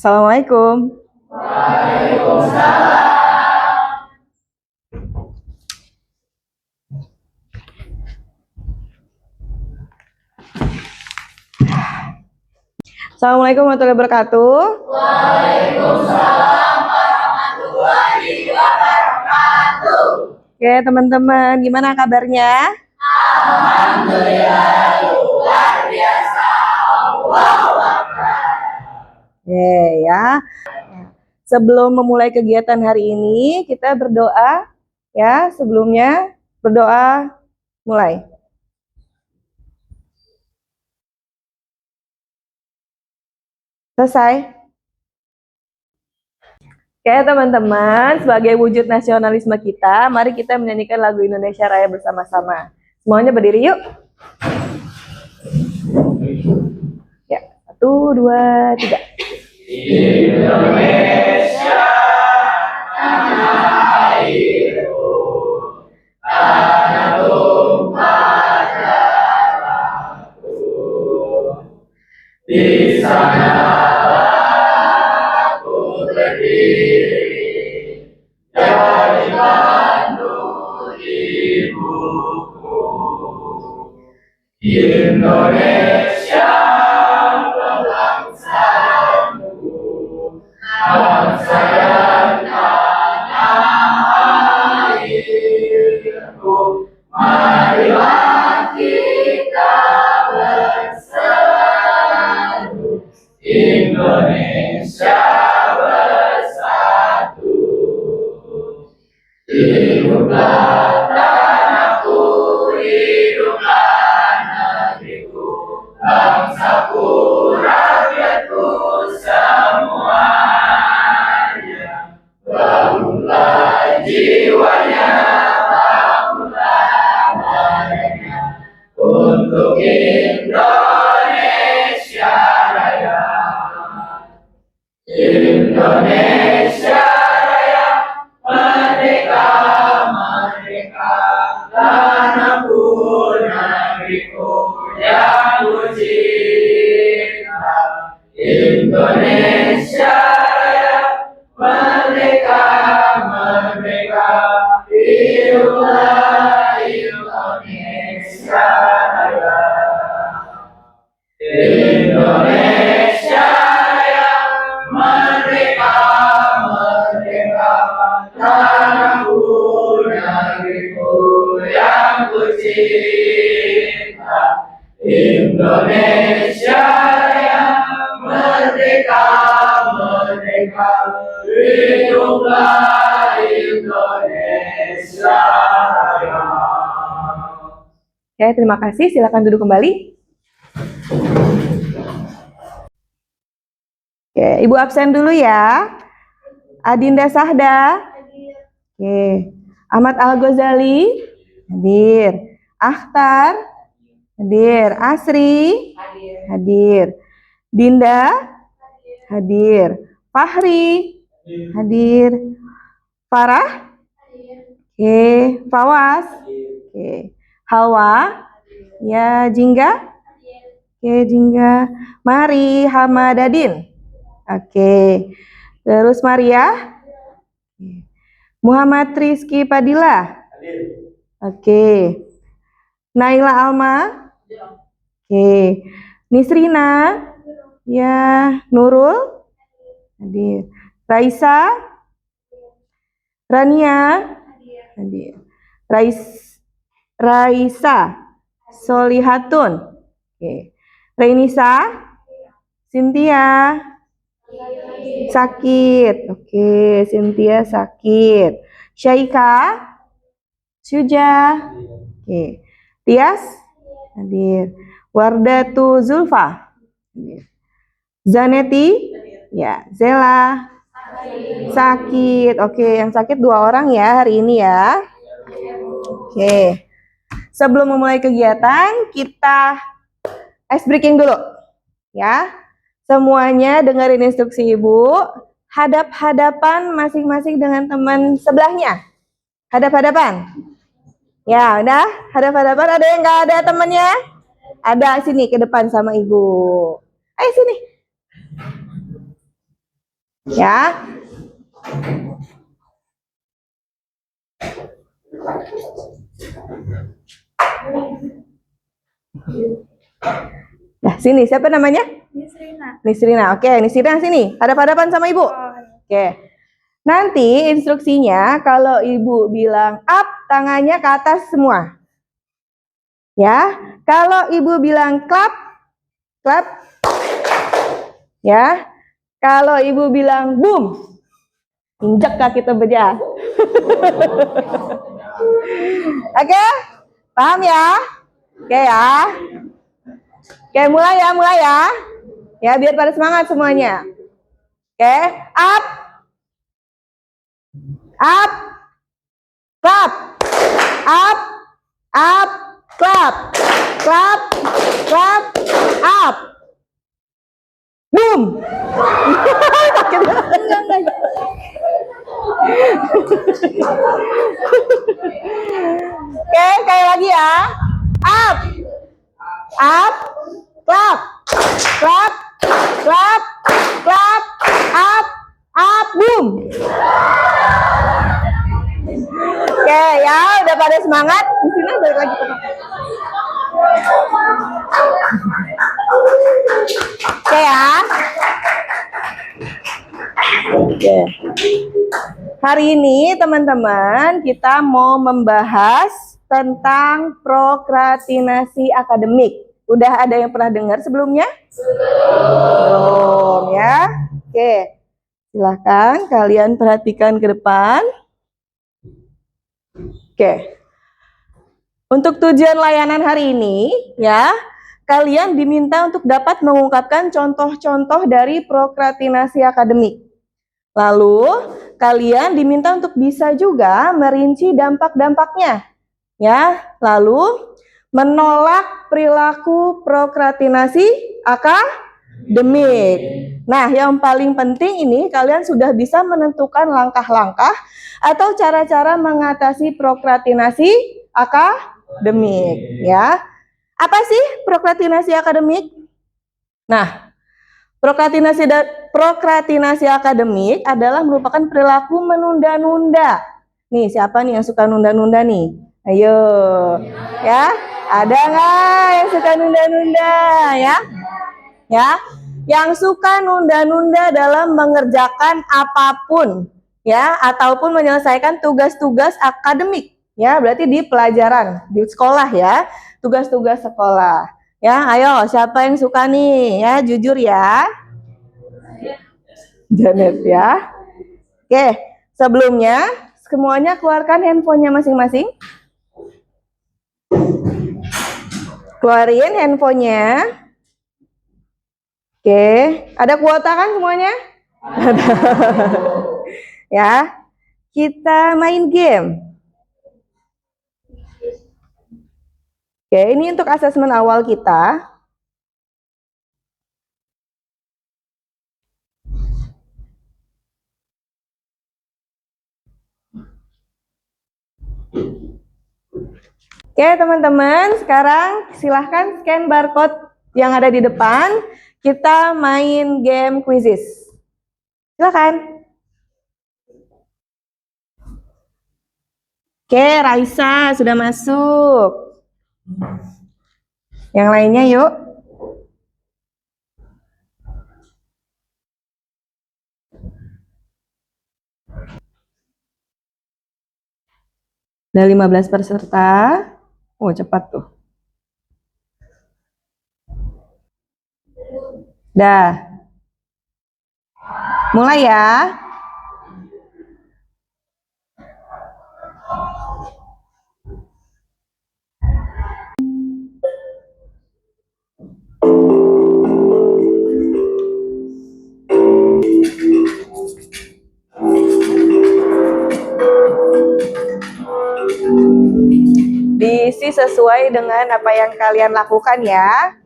Assalamualaikum. Waalaikumsalam. Assalamualaikum warahmatullahi wabarakatuh. Waalaikumsalam warahmatullahi wabarakatuh. Oke teman-teman, gimana kabarnya? Alhamdulillah, luar biasa. Allahu Akbar. Oke ya. Sebelum memulai kegiatan hari ini, kita berdoa ya. Sebelumnya berdoa mulai. Selesai. Oke teman-teman, sebagai wujud nasionalisme kita, mari kita menyanyikan lagu Indonesia Raya bersama-sama. Semuanya berdiri yuk. Ya, 1, 2, 3. Indonesia, tanah airku, tanah tumpah darahku. Di sana aku berdiri, jadi pandu ibuku. Indonesia, bangsaku, bangsa dan tanah airku. Marilah kita bersatu, Indonesia bersatu. Hiduplah tanahku, hiduplah negeriku, bangsaku, rakyatku semuanya. Bangunlah jiwanya, bangunlah mereka untuk Indonesia Raya. Indonesia Raya, merdeka, merdeka, tanahku, negeriku yang ku cinta. Indonesia Raya, merdeka, merdeka, hiduplah Indonesia Raya. Indonesia Raya, merdeka, merdeka, tanahku, negeriku yang ku cinta. Indonesia Raya, merdeka, merdeka, hiduplah Indonesia Raya. Oke, terima kasih. Silakan duduk kembali. Oke, Ibu absen dulu ya. Adinda Sahda. Oke. Ahmad Al-Ghazali. Hadir. Akhtar. Hadir. Asri. Hadir. Dinda. Hadir. Fahri. Hadir. Farah. Oke. Fawas. Oke. Hawa. Ya, Jingga. Oke, Jingga. Mari Hamadadin. Oke. Terus Maria. Muhammad Rizky Padilla. Oke. Naila Alma. Oke. Nisrina. Ya, Nurul. Hadir. Raisa. Rania. Hadir. Raisa Solihatun. Oke. Renisa. Cynthia. Sakit. Oke, Cynthia sakit. Syaika. Syuja. Oke. Tias. Hadir. Wardatu Zulfa. Hadir. Zaneti. Ya, Zela. Sakit. Oke, yang sakit 2 orang ya hari ini ya. Oke. Sebelum memulai kegiatan, kita ice breaking dulu. Ya. Semuanya dengerin instruksi Ibu. Hadap-hadapan masing-masing dengan teman sebelahnya. Hadap-hadapan. Ya, udah. Hadap-hadapan. Ada yang nggak ada temennya? Ada, sini ke depan sama Ibu. Ayo sini. Ya. Nah, sini siapa namanya? Nisrina. Nisrina. Oke, Nisrina sini. Hadap-hadapan sama Ibu. Oke. Nanti instruksinya kalau Ibu bilang up, tangannya ke atas semua. Ya. Kalau Ibu bilang clap, clap. Ya. Kalau Ibu bilang boom, injek kaki tebeja. Oke? Paham ya? Oke ya. Oke, mulai ya. Ya, biar pada semangat semuanya. Oke, up. Up. Clap. Up. Up. Clap. Clap. Clap. Up. Boom. Oke, sekali lagi ya. Up. Up. Clap. Clap. Clap. Clap. Up. Up. Boom. Oke ya, udah pada semangat. Di sini balik lagi ke Oke ya. Oke. Hari ini teman-teman kita mau membahas tentang prokrastinasi akademik. Udah ada yang pernah dengar sebelumnya? Belum ya. Oke. Silahkan kalian perhatikan ke depan. Oke. Untuk tujuan layanan hari ini, ya, kalian diminta untuk dapat mengungkapkan contoh-contoh dari prokrastinasi akademik. Lalu, kalian diminta untuk bisa juga merinci dampak-dampaknya. Ya, lalu menolak perilaku prokrastinasi akademik. Nah, yang paling penting ini kalian sudah bisa menentukan langkah-langkah atau cara-cara mengatasi prokrastinasi akademik, ya. Apa sih prokrastinasi akademik? Nah, prokrastinasi akademik adalah merupakan perilaku menunda-nunda. Nih, siapa nih yang suka nunda-nunda nih? Ayo, ya. Ada nggak yang suka nunda-nunda, ya? Ya, yang suka nunda-nunda dalam mengerjakan apapun, ya, ataupun menyelesaikan tugas-tugas akademik, ya, berarti di pelajaran, di sekolah, ya, tugas-tugas sekolah. Ya, ayo, siapa yang suka nih, ya, jujur ya. Janet ya. Oke, sebelumnya semuanya keluarkan handphonenya masing-masing. Keluarin handphonenya. Oke, ada kuota kan semuanya? Ya, kita main game. Oke, ini untuk asesmen awal kita. Oke, teman-teman, sekarang silahkan scan barcode yang ada di depan. Kita main game quizzes. Silakan. Oke, Raisa sudah masuk. Yang lainnya yuk. Ada 15 peserta. Oh, cepat tuh. Dah. Mulai ya. Diisi sesuai dengan apa yang kalian lakukan ya.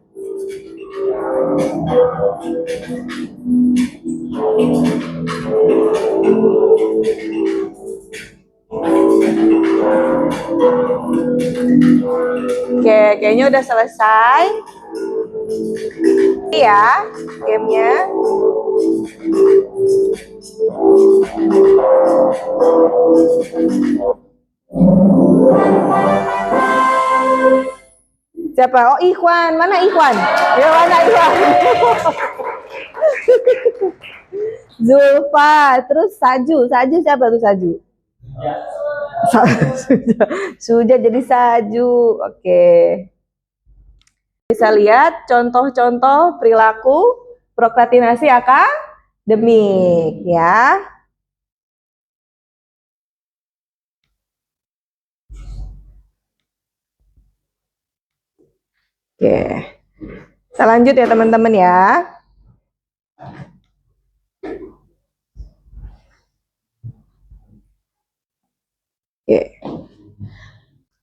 Oke, kayaknya udah selesai. Ya, gamenya. Siapa? Oh, Ikhwan. Mana Ikhwan? Ya, mana Ikhwan? Zulfa. Terus Saju. Saju siapa tuh Saju? Sudah jadi Saju. Oke. Bisa lihat contoh-contoh perilaku prokrastinasi akademik ya. Oke. Kita lanjut ya teman-teman ya. Oke.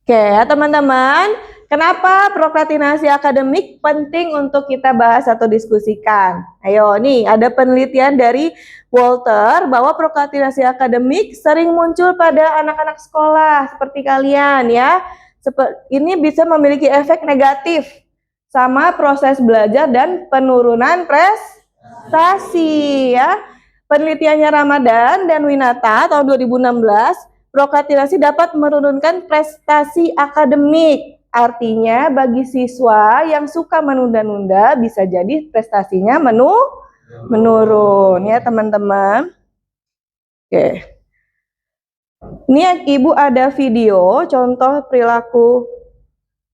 Oke ya teman-teman, kenapa prokrastinasi akademik penting untuk kita bahas atau diskusikan? Ayo nih, ada penelitian dari Walter bahwa prokrastinasi akademik sering muncul pada anak-anak sekolah seperti kalian ya. Ini bisa memiliki efek negatif sama proses belajar dan penurunan prestasi ya. Penelitiannya Ramadan dan Winata tahun 2016, prokrastinasi dapat menurunkan prestasi akademik. Artinya bagi siswa yang suka menunda-nunda bisa jadi prestasinya menurun ya teman-teman. Oke. Ini Ibu ada video contoh perilaku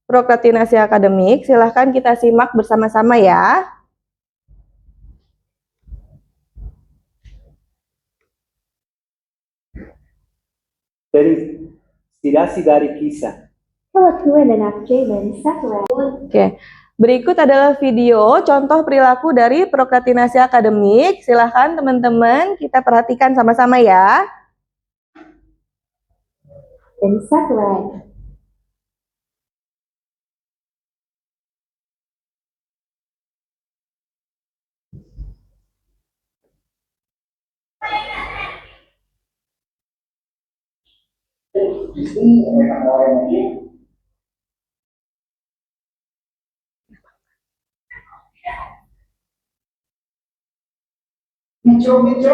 prokrastinasi akademik. Silahkan kita simak bersama-sama ya. Tirarsi dari kisah. Oke, berikut adalah video contoh perilaku dari prokrastinasi akademik. Silahkan teman-teman kita perhatikan sama-sama ya. Mitro.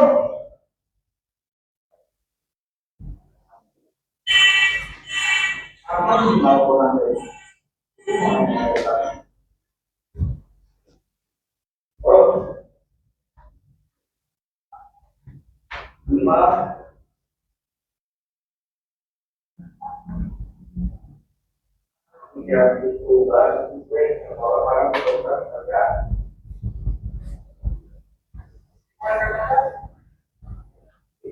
Apa sih mau orang ini? Oh, lima. Ya, itu kan, orang-orang berkerja.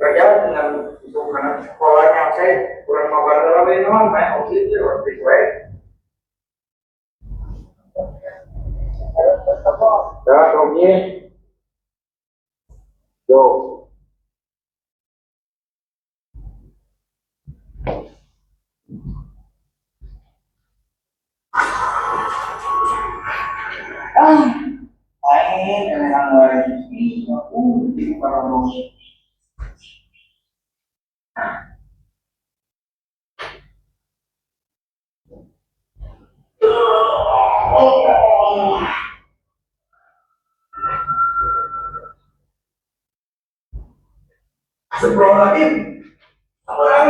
Kerja dengan itu karena sekolahnya saya kurang mau dalam ini teman, main oke waktu itu. Dah, Tommy. Yo. Main dengan lain ini, di para sebelum lagi apa?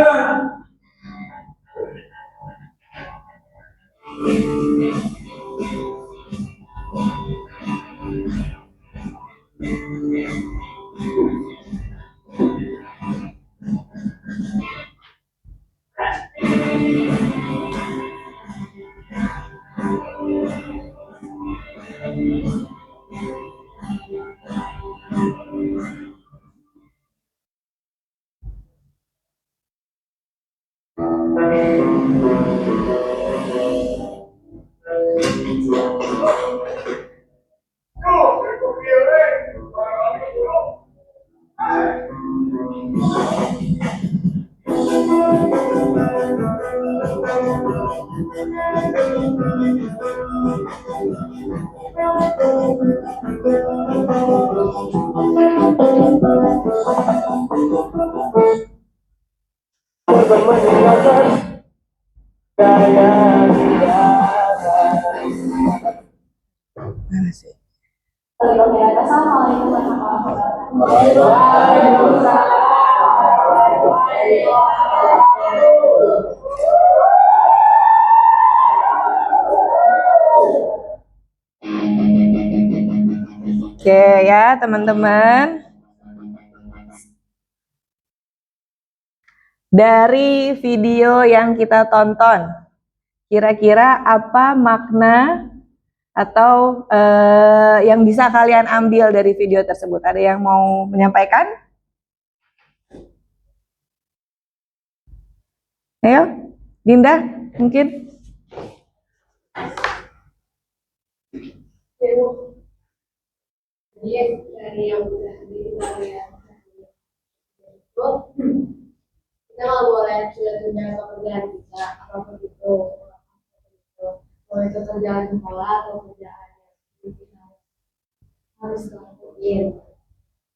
Assalamualaikum warahmatullahi wabarakatuh. Oke ya teman-teman. Dari video yang kita tonton, kira-kira apa makna atau yang bisa kalian ambil dari video tersebut? Ada yang mau menyampaikan? Ayo, Dinda, mungkin. Jadi dari yang udah kita itu kita nggak boleh tunda pekerjaan kita apapun itu. Mau itu kerjaan sekolah atau kerjaan yang kita harus lakuin.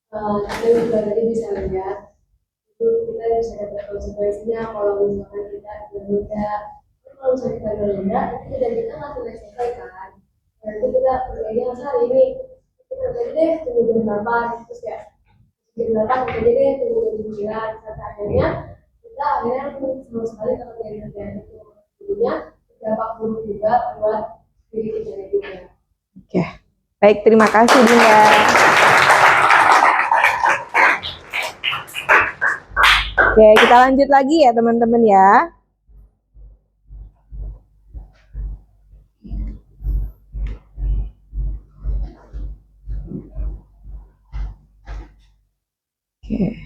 Kita juga tadi bisa lihat itu kita bisa dapat konsekuensinya kalau misalkan kita menunda. Kalau misalkan kita menunda, itu kerjaan kita nggak selesai kan. Nanti kita kerjanya hari ini kita kerja deh tunggu jam 8 terus ya jam 8 kerja deh tunggu jam 9 sampai akhirnya kita akhirnya sama sekali nggak kerjaan itu. Jadinya dampak buruk juga buat diri kita juga. Oke, baik, terima kasih Dinda. Oke, kita lanjut lagi ya teman-teman ya. Oke.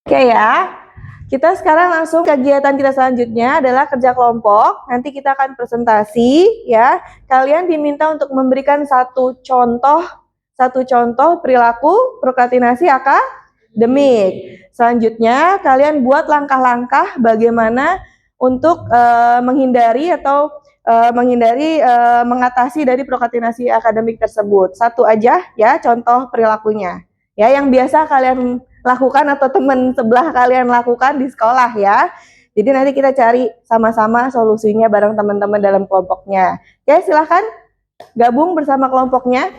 Oke ya. Kita sekarang langsung kegiatan kita selanjutnya adalah kerja kelompok. Nanti kita akan presentasi ya. Kalian diminta untuk memberikan satu contoh perilaku prokrastinasi akademik. Selanjutnya kalian buat langkah-langkah bagaimana untuk menghindari mengatasi dari prokrastinasi akademik tersebut. Satu aja ya contoh perilakunya. Ya, yang biasa kalian lakukan atau teman sebelah kalian lakukan di sekolah ya. Jadi nanti kita cari sama-sama solusinya bareng teman-teman dalam kelompoknya. Oke, silahkan gabung bersama kelompoknya.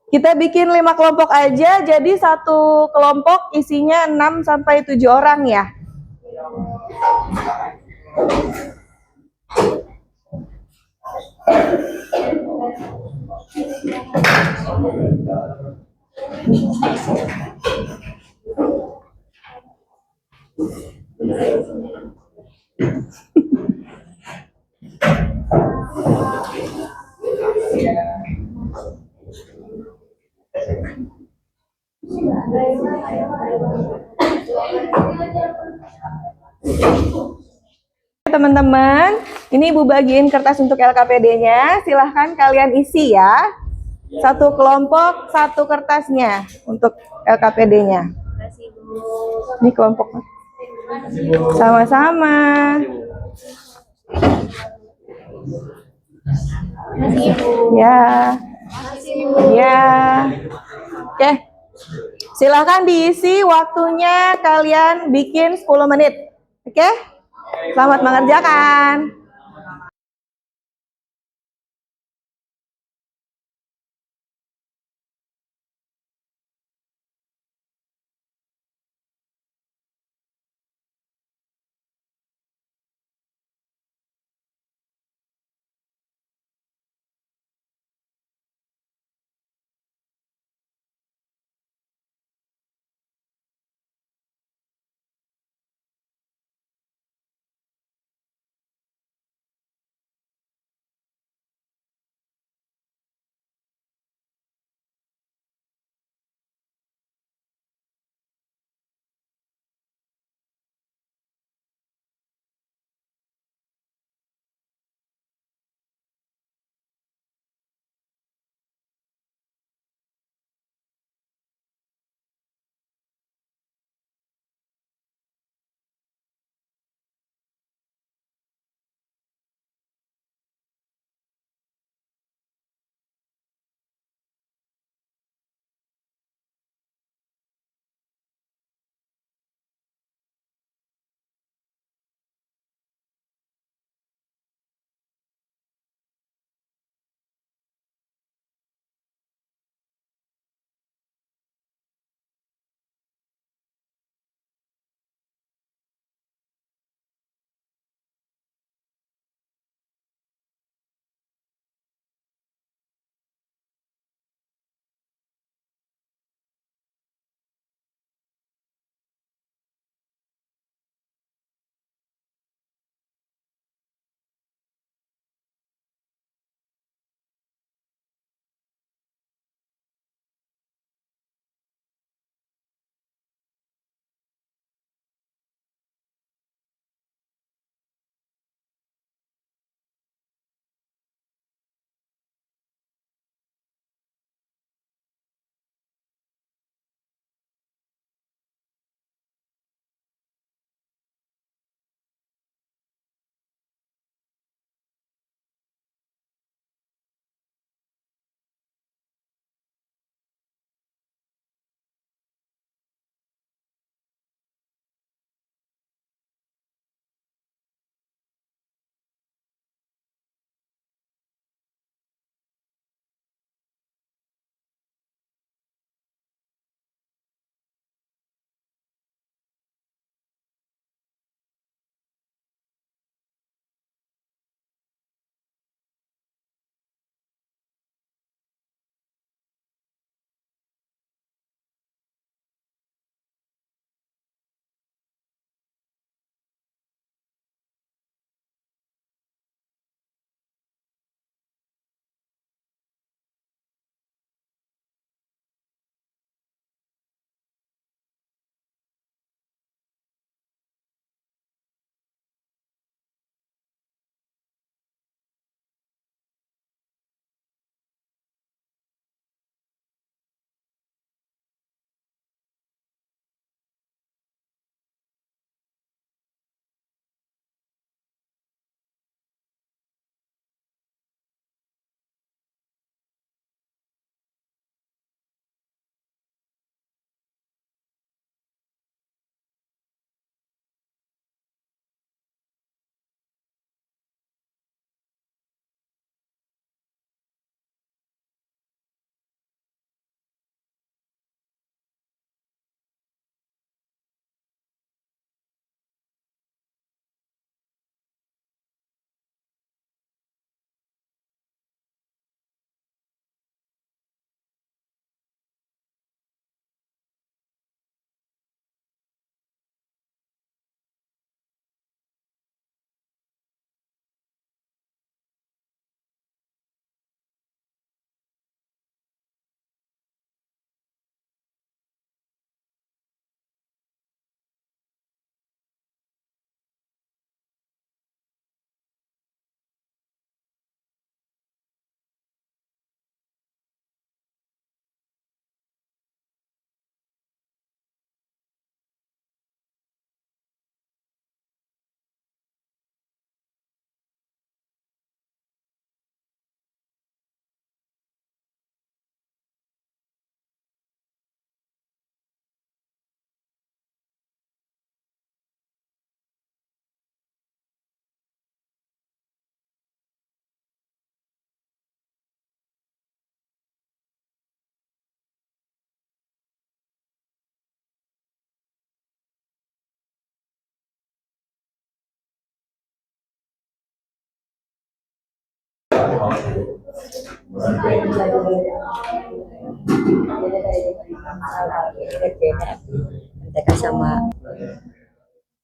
Kita bikin 5 kelompok aja, jadi satu kelompok isinya 6 sampai 7 orang ya. Teman-teman, ini Ibu bagiin kertas untuk LKPD-nya. Silahkan kalian isi ya. Satu kelompok, satu kertasnya untuk LKPD-nya. Ini kelompok. Sama-sama. Ya. Ya. Oke. Silahkan diisi waktunya kalian bikin 10 menit. Oke? Selamat mengerjakan.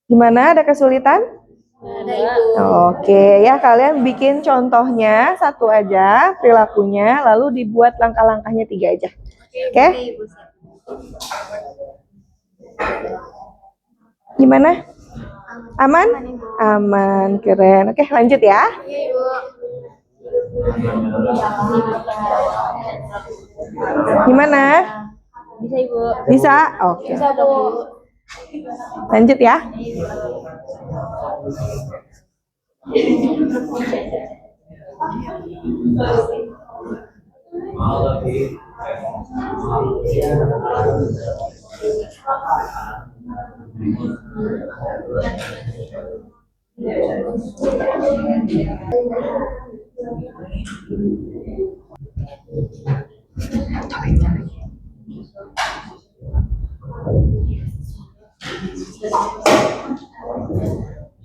Gimana? Ada kesulitan? Ada Ibu. Oke, ya kalian bikin contohnya satu aja perilakunya, lalu dibuat langkah-langkahnya 3 aja. Oke? Ibu. Gimana? Aman? Aman, keren. Oke, lanjut ya. Iya Ibu. Gimana? Bisa Ibu. Bisa? Oke. Bisa Bu. Lanjut ya.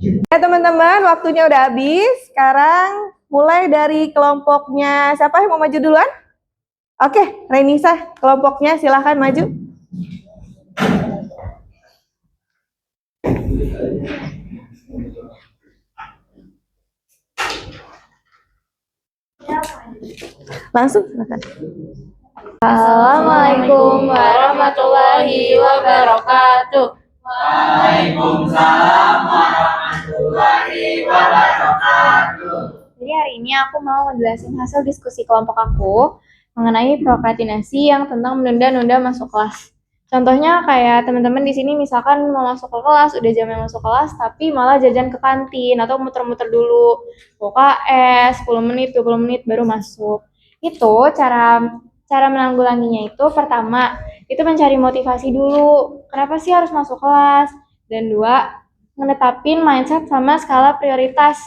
Ya teman-teman, waktunya udah habis. Sekarang mulai dari kelompoknya. Siapa yang mau maju duluan? Oke, Renisa, kelompoknya silahkan maju. Langsung silakan. Assalamualaikum warahmatullahi wabarakatuh. Jadi hari ini aku mau ngejelasin hasil diskusi kelompok aku mengenai prokrastinasi yang tentang menunda-nunda masuk kelas. Contohnya kayak teman-teman di sini misalkan mau masuk ke kelas, udah jamnya masuk kelas, tapi malah jajan ke kantin atau muter-muter dulu, UKS 10 menit, 20 menit baru masuk. Itu cara menanggulanginya itu pertama, itu mencari motivasi dulu. Kenapa sih harus masuk kelas? Dan 2, menetapin mindset sama skala prioritas.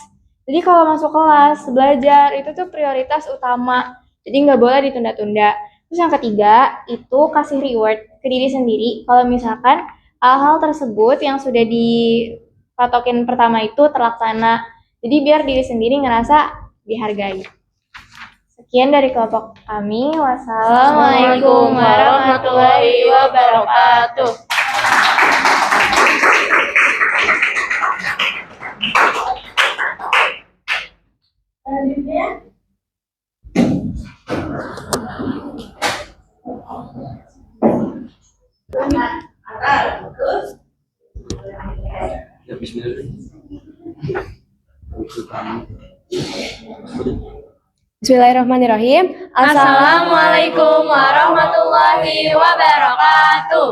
Jadi kalau masuk kelas, belajar itu tuh prioritas utama. Jadi nggak boleh ditunda-tunda. Terus yang ketiga, itu kasih reward ke diri sendiri. Kalau misalkan hal-hal tersebut yang sudah dipatokin pertama itu terlaksana. Jadi biar diri sendiri ngerasa dihargai. Sekian dari kelompok kami. Wassalamualaikum warahmatullahi wabarakatuh. Bismillahirrahmanirrahim. Assalamualaikum warahmatullahi wabarakatuh.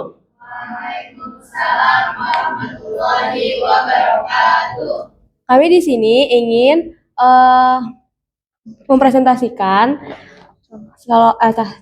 Kami di sini ingin mempresentasikan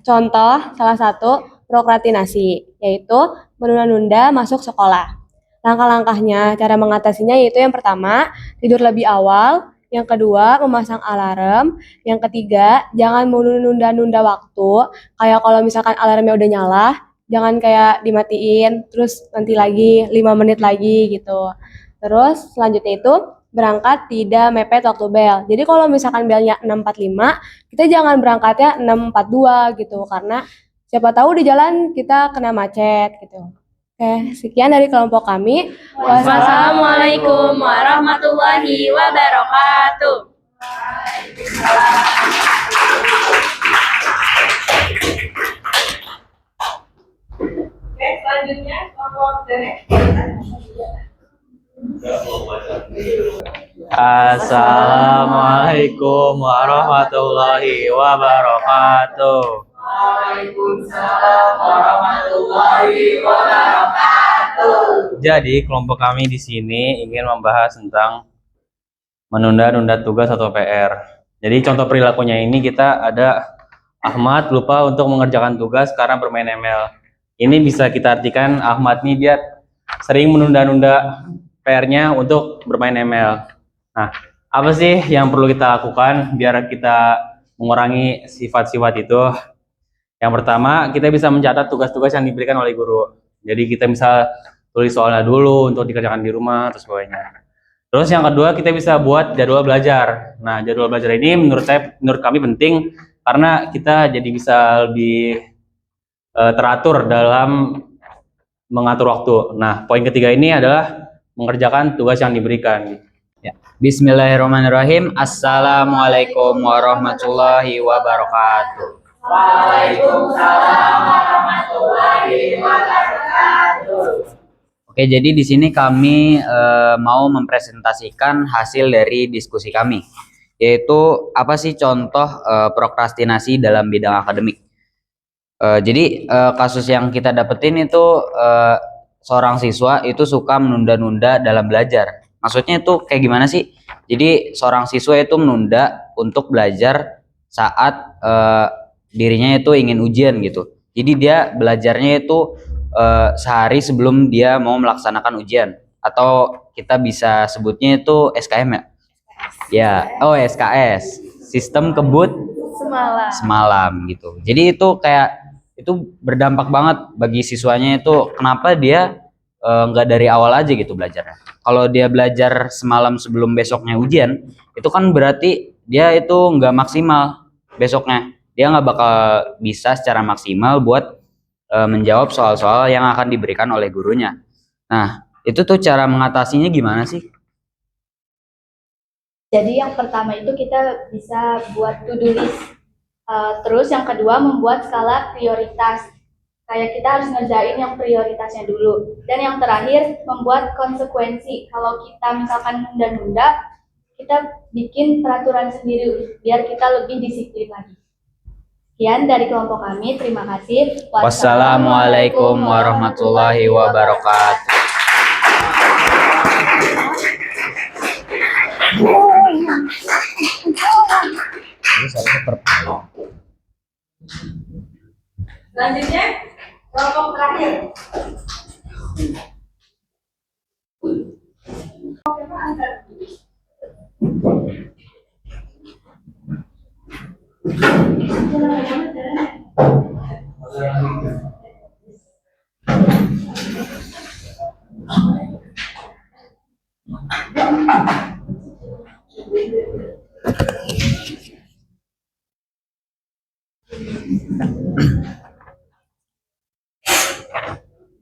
contoh salah satu prokrastinasi, yaitu menunda-nunda masuk sekolah. Langkah-langkahnya, cara mengatasinya yaitu yang pertama, tidur lebih awal. Yang kedua, memasang alarm. Yang ketiga, jangan menunda-nunda waktu. Kayak kalau misalkan alarmnya udah nyala, jangan kayak dimatiin, terus nanti lagi 5 menit lagi gitu. Terus selanjutnya itu berangkat tidak mepet waktu bel. Jadi kalau misalkan belnya 6.45, kita jangan berangkatnya 6.42 gitu, karena siapa tahu di jalan kita kena macet gitu. Oke, sekian dari kelompok kami. Wassalamualaikum warahmatullahi wabarakatuh. Oke, selanjutnya kelompok Derek. Assalamualaikum warahmatullahi wabarakatuh. Waalaikumsalam warahmatullahi wabarakatuh. Jadi kelompok kami di sini ingin membahas tentang menunda-nunda tugas atau PR. Jadi contoh perilakunya ini kita ada Ahmad lupa untuk mengerjakan tugas karena bermain ML. Ini bisa kita artikan Ahmad nih dia sering menunda-nunda PR-nya untuk bermain ML. Nah, apa sih yang perlu kita lakukan biar kita mengurangi sifat-sifat itu? Yang pertama, kita bisa mencatat tugas-tugas yang diberikan oleh guru. Jadi kita bisa tulis soalnya dulu untuk dikerjakan di rumah, terus sebagainya. Terus yang kedua kita bisa buat jadwal belajar. Nah, jadwal belajar ini menurut kami penting karena kita jadi bisa lebih teratur dalam mengatur waktu. Nah, poin ketiga ini adalah mengerjakan tugas yang diberikan. Ya. Bismillahirrahmanirrahim. Assalamualaikum warahmatullahi wabarakatuh. Waalaikumsalam warahmatullahi wabarakatuh. Oke, jadi di sini kami mau mempresentasikan hasil dari diskusi kami, yaitu apa sih contoh prokrastinasi dalam bidang akademik. Jadi kasus yang kita dapetin itu seorang siswa itu suka menunda-nunda dalam belajar. Maksudnya itu kayak gimana sih? Jadi seorang siswa itu menunda untuk belajar saat dirinya itu ingin ujian gitu. Jadi dia belajarnya itu sehari sebelum dia mau melaksanakan ujian, atau kita bisa sebutnya itu SKM ya? Ya, oh SKS, sistem kebut semalam gitu. Jadi itu kayak itu berdampak banget bagi siswanya itu. Kenapa dia nggak dari awal aja gitu belajarnya? Kalau dia belajar semalam sebelum besoknya ujian, itu kan berarti dia itu nggak maksimal besoknya. Dia nggak bakal bisa secara maksimal buat menjawab soal-soal yang akan diberikan oleh gurunya. Nah, itu tuh cara mengatasinya gimana sih? Jadi yang pertama itu kita bisa buat to-do list. Terus yang kedua membuat skala prioritas. Kayak kita harus ngerjain yang prioritasnya dulu. Dan yang terakhir membuat konsekuensi. Kalau kita misalkan nunda-nunda, kita bikin peraturan sendiri biar kita lebih disiplin lagi. Sekian dari kelompok kami, terima kasih. Wassalamualaikum warahmatullahi wabarakatuh. Selanjutnya, kelompok terakhir.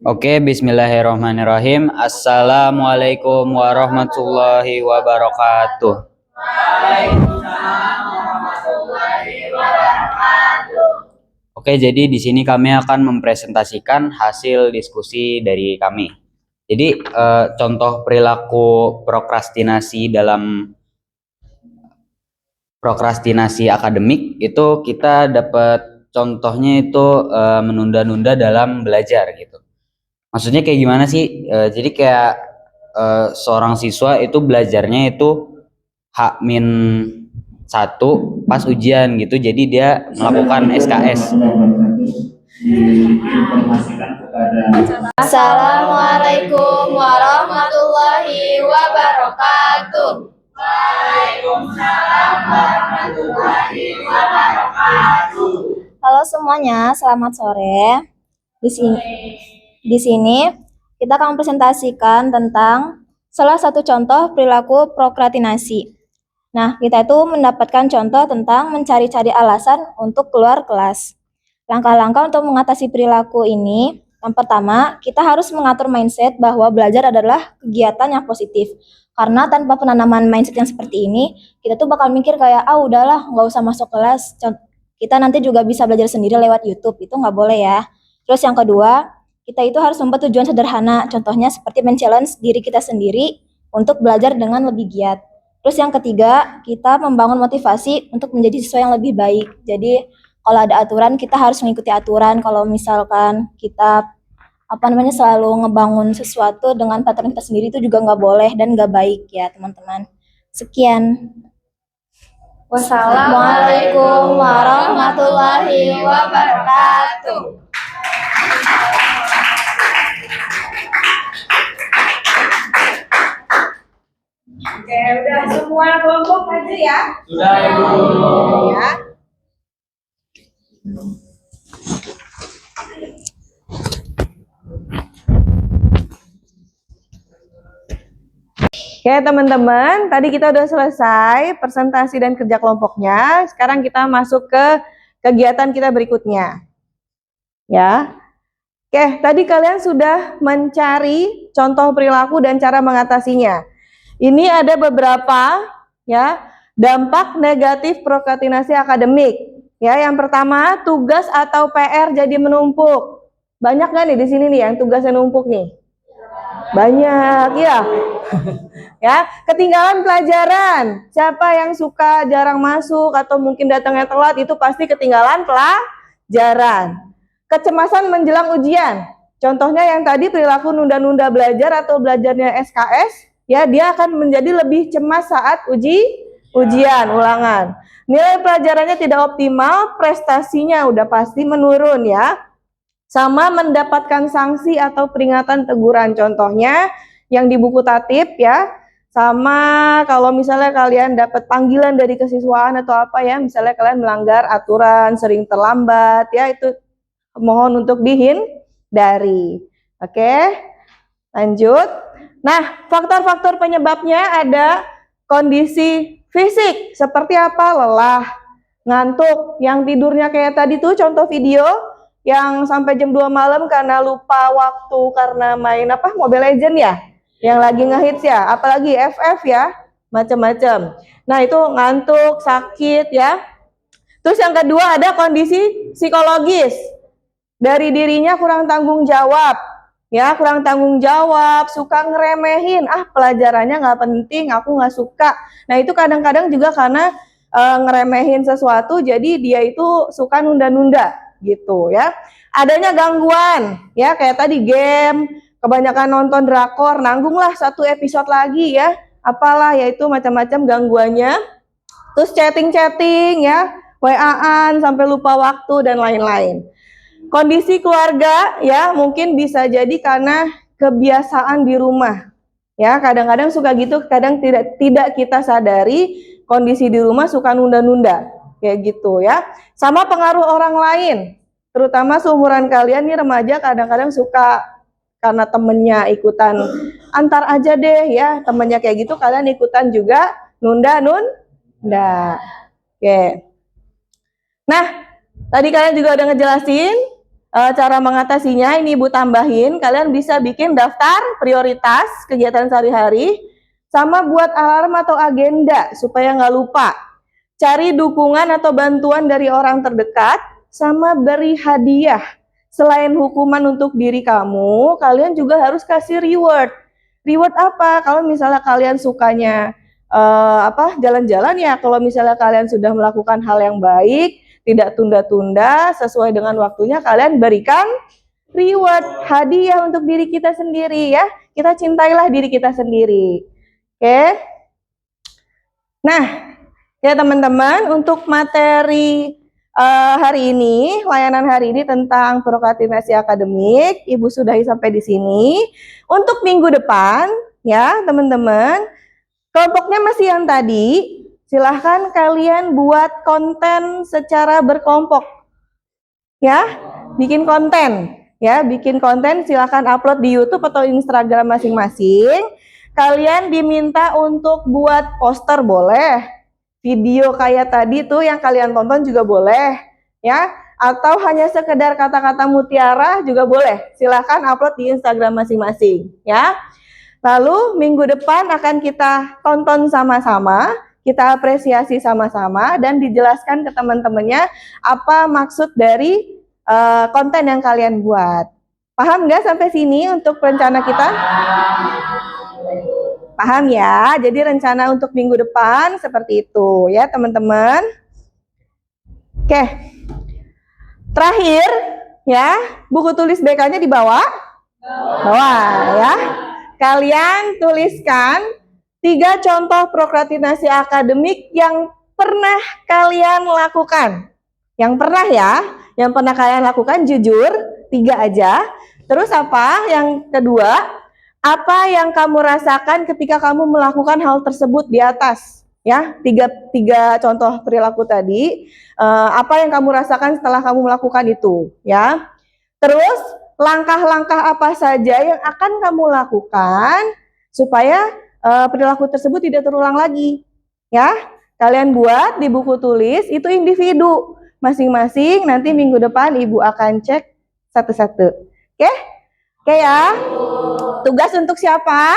Oke, bismillahirrahmanirrahim. Assalamualaikum warahmatullahi wabarakatuh. Oke, jadi di sini kami akan mempresentasikan hasil diskusi dari kami. Jadi contoh perilaku prokrastinasi dalam prokrastinasi akademik itu kita dapat contohnya itu menunda-nunda dalam belajar gitu. Maksudnya kayak gimana sih? Jadi kayak seorang siswa itu belajarnya itu H-1 pas ujian gitu. Jadi dia melakukan SKS. Assalamualaikum warahmatullahi wabarakatuh. Halo semuanya, selamat sore. Di sini kita akan presentasikan tentang salah satu contoh perilaku prokrastinasi. Nah, kita itu mendapatkan contoh tentang mencari-cari alasan untuk keluar kelas. Langkah-langkah untuk mengatasi perilaku ini, yang pertama, kita harus mengatur mindset bahwa belajar adalah kegiatan yang positif. Karena tanpa penanaman mindset yang seperti ini, kita tuh bakal mikir kayak, udahlah, nggak usah masuk kelas. Kita nanti juga bisa belajar sendiri lewat YouTube, itu nggak boleh ya. Terus yang kedua, kita itu harus membuat tujuan sederhana, contohnya seperti men-challenge diri kita sendiri untuk belajar dengan lebih giat. Terus yang ketiga, kita membangun motivasi untuk menjadi siswa yang lebih baik. Jadi kalau ada aturan, kita harus mengikuti aturan. Kalau misalkan kita selalu ngebangun sesuatu dengan pattern kita sendiri, itu juga nggak boleh dan nggak baik ya teman-teman. Sekian. Wassalamualaikum warahmatullahi wabarakatuh. Oke, udah semua kelompok aja ya. Sudah, Ibu. Ya. Oke teman-teman, tadi kita udah selesai presentasi dan kerja kelompoknya. Sekarang kita masuk ke kegiatan kita berikutnya. Ya. Oke, tadi kalian sudah mencari contoh perilaku dan cara mengatasinya. Ini ada beberapa ya dampak negatif prokrastinasi akademik. Ya, yang pertama, tugas atau PR jadi menumpuk. Banyak nggak nih di sini nih yang tugasnya numpuk nih? Banyak, ya. Ya, ketinggalan pelajaran. Siapa yang suka jarang masuk atau mungkin datangnya telat itu pasti ketinggalan pelajaran. Kecemasan menjelang ujian. Contohnya yang tadi perilaku nunda-nunda belajar atau belajarnya SKS, ya dia akan menjadi lebih cemas saat ujian ulangan. Nilai pelajarannya tidak optimal, prestasinya udah pasti menurun ya. Sama mendapatkan sanksi atau peringatan teguran. Contohnya yang di buku tatip ya. Sama kalau misalnya kalian dapat panggilan dari kesiswaan atau apa ya, misalnya kalian melanggar aturan, sering terlambat ya, itu mohon untuk dihindari. Oke, lanjut. Nah, faktor-faktor penyebabnya ada kondisi fisik, seperti apa? Lelah, ngantuk, yang tidurnya kayak tadi tuh contoh video, yang sampai jam 2 malam karena lupa waktu, karena main apa, Mobile Legends ya? Yang lagi ngehits ya, apalagi FF ya, macam-macam. Nah, itu ngantuk, sakit ya. Terus yang kedua ada kondisi psikologis. Dari dirinya kurang tanggung jawab. Ya, kurang tanggung jawab, suka ngeremehin, pelajarannya nggak penting, aku nggak suka. Nah, itu kadang-kadang juga karena ngeremehin sesuatu, jadi dia itu suka nunda-nunda gitu ya. Adanya gangguan, ya kayak tadi game, kebanyakan nonton drakor, nanggunglah satu episode lagi ya, apalah yaitu macam-macam gangguannya. Terus chatting-chatting ya, WA-an sampai lupa waktu dan lain-lain. Kondisi keluarga ya mungkin bisa jadi karena kebiasaan di rumah. Ya, kadang-kadang suka gitu, kadang tidak kita sadari kondisi di rumah suka nunda-nunda kayak gitu ya. Sama pengaruh orang lain, terutama seumuran kalian nih remaja, kadang-kadang suka karena temennya ikutan antar aja deh ya, temennya kayak gitu kalian ikutan juga nunda. Oke. Nah, tadi kalian juga udah ngejelasin cara mengatasinya. Ini Ibu tambahin, kalian bisa bikin daftar prioritas kegiatan sehari-hari, sama buat alarm atau agenda supaya nggak lupa. Cari dukungan atau bantuan dari orang terdekat, sama beri hadiah. Selain hukuman untuk diri kamu, kalian juga harus kasih reward. Reward apa? Kalau misalnya kalian sukanya jalan-jalan ya, kalau misalnya kalian sudah melakukan hal yang baik, tidak tunda-tunda, sesuai dengan waktunya, kalian berikan reward, hadiah untuk diri kita sendiri ya. Kita cintailah diri kita sendiri. Oke. Nah, ya teman-teman, untuk materi hari ini, layanan hari ini tentang prokrastinasi akademik, Ibu sudahi sampai di sini. Untuk minggu depan, ya teman-teman, kelompoknya masih yang tadi. Silahkan kalian buat konten secara berkelompok. Ya, bikin konten. Ya, bikin konten, silahkan upload di YouTube atau Instagram masing-masing. Kalian diminta untuk buat poster boleh. Video kayak tadi tuh yang kalian tonton juga boleh. Ya, atau hanya sekedar kata-kata mutiara juga boleh. Silahkan upload di Instagram masing-masing. Ya. Lalu minggu depan akan kita tonton sama-sama. Kita apresiasi sama-sama dan dijelaskan ke teman-temannya apa maksud dari konten yang kalian buat. Paham nggak sampai sini untuk rencana kita? Paham ya? Jadi rencana untuk minggu depan seperti itu ya teman-teman. Oke. Terakhir ya, buku tulis BK-nya dibawa? Bawa ya. Kalian tuliskan 3 contoh prokrastinasi akademik yang pernah kalian lakukan. Yang pernah ya, yang pernah kalian lakukan jujur, 3 aja. Terus apa? Yang kedua, apa yang kamu rasakan ketika kamu melakukan hal tersebut di atas? Ya, tiga contoh perilaku tadi. Apa yang kamu rasakan setelah kamu melakukan itu? Ya. Terus langkah-langkah apa saja yang akan kamu lakukan supaya perilaku tersebut tidak terulang lagi. Ya, kalian buat di buku tulis itu individu masing-masing. Nanti minggu depan ibu akan cek satu-satu. Oke? Oke ya. Tugas untuk siapa?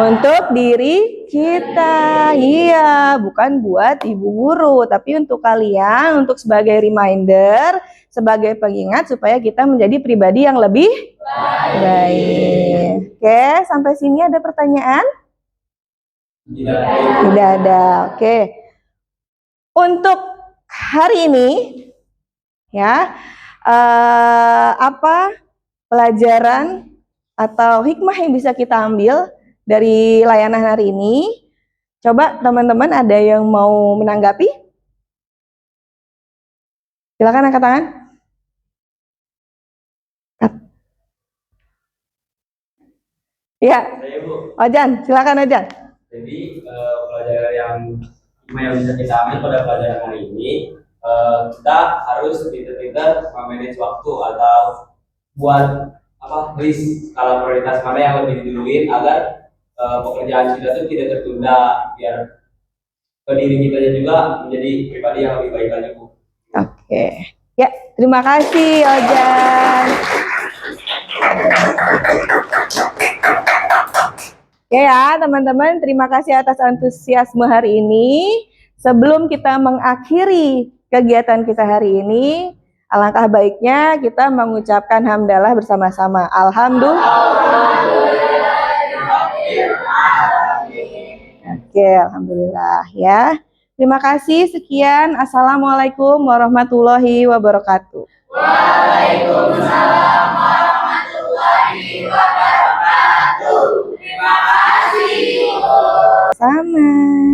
Untuk diri kita. Iya, bukan buat ibu guru, tapi untuk kalian, untuk sebagai reminder, sebagai pengingat supaya kita menjadi pribadi yang lebih baik. Oke, sampai sini ada pertanyaan? Tidak ada. Oke. Untuk hari ini ya, apa pelajaran atau hikmah yang bisa kita ambil dari layanan hari ini? Coba teman-teman ada yang mau menanggapi? Silakan angkat tangan. Iya. Ojan, silakan Ojan. Jadi pelajaran yang hikmah yang bisa kita ambil pada pelajaran hari ini, kita harus pintar-pintar memanage waktu atau buat list skala prioritas mana yang lebih diduluin agar pekerjaan kita tuh tidak tertunda, biar ke diri kita juga menjadi pribadi yang lebih baik lagi, Bu. Oke. Ya, terima kasih Ojan. Ya teman-teman, terima kasih atas antusiasme hari ini. Sebelum kita mengakhiri kegiatan kita hari ini, alangkah baiknya kita mengucapkan hamdalah bersama-sama. Alhamdulillah. Oke, alhamdulillah ya. Terima kasih, sekian. Assalamualaikum warahmatullahi wabarakatuh. Waalaikumsalam warahmatullahi wabarakatuh. Terima kasih. Sama.